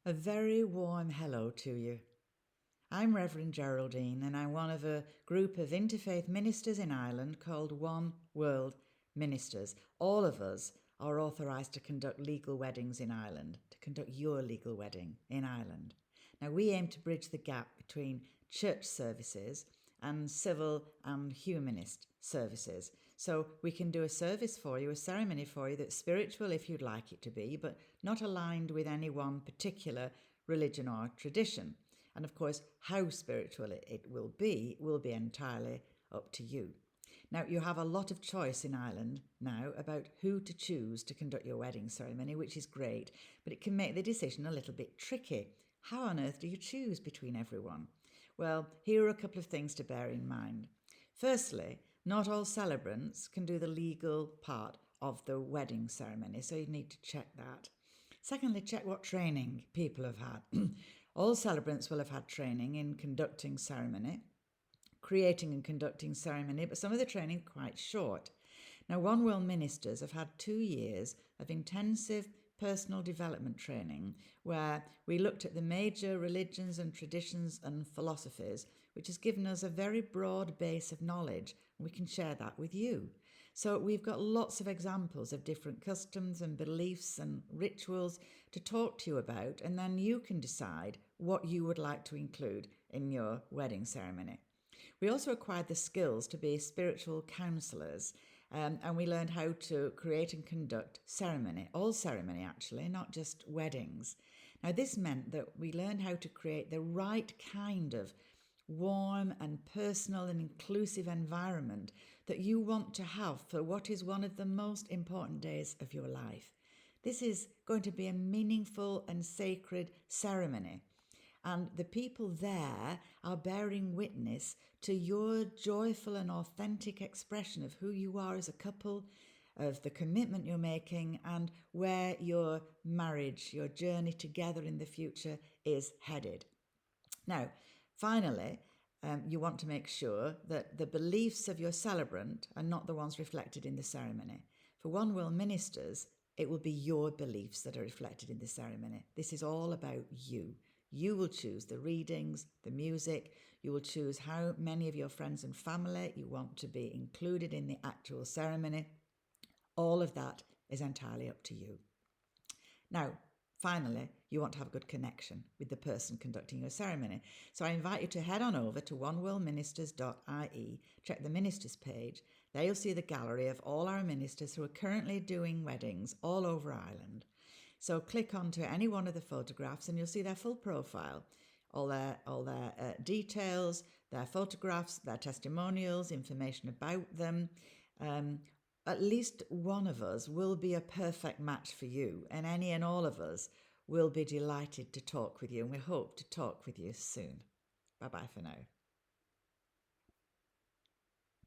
A very warm hello to you. I'm Reverend Geraldine, and I'm one of a group of interfaith ministers in Ireland called One World Ministers. All of us are authorised to conduct legal weddings in Ireland, to conduct your legal wedding in Ireland. Now, we aim to bridge the gap between church services and civil and humanist services. So we can do a service for you, a ceremony for you that's spiritual if you'd like it to be, but not aligned with any one particular religion or tradition. And of course, how spiritual it will be entirely up to you. Now, you have a lot of choice in Ireland now about who to choose to conduct your wedding ceremony, which is great, but it can make the decision a little bit tricky. How on earth do you choose between everyone? Well, here are a couple of things to bear in mind. Firstly, not all celebrants can do the legal part of the wedding ceremony, so you need to check that. Secondly, check what training people have had. All celebrants will have had training in conducting ceremony, creating and conducting ceremony, but some of the training is quite short. Now, One World ministers have had 2 years of intensive personal development training where we looked at the major religions and traditions and philosophies, which has given us a very broad base of knowledge, and we can share that with you. So we've got lots of examples of different customs and beliefs and rituals to talk to you about, and then you can decide what you would like to include in your wedding ceremony. We also acquired the skills to be spiritual counsellors, and we learned how to create and conduct ceremony, all ceremony actually, not just weddings. Now, this meant that we learned how to create the right kind of warm and personal and inclusive environment that you want to have for what is one of the most important days of your life. This is going to be a meaningful and sacred ceremony. And the people there are bearing witness to your joyful and authentic expression of who you are as a couple, of the commitment you're making, and where your marriage, your journey together in the future is headed. Now, finally, you want to make sure that the beliefs of your celebrant are not the ones reflected in the ceremony. For One World ministers, it will be your beliefs that are reflected in the ceremony. This is all about you. You will choose the readings, the music. You will choose how many of your friends and family you want to be included in the actual ceremony. All of that is entirely up to you. Now, finally, you want to have a good connection with the person conducting your ceremony. So I invite you to head on over to oneworldministers.ie, check the ministers page. There you'll see the gallery of all our ministers who are currently doing weddings all over Ireland. So click onto any one of the photographs and you'll see their full profile, all their details, their photographs, their testimonials, information about them. At least one of us will be a perfect match for you, and any and all of us will be delighted to talk with you, and we hope to talk with you soon. Bye-bye for now.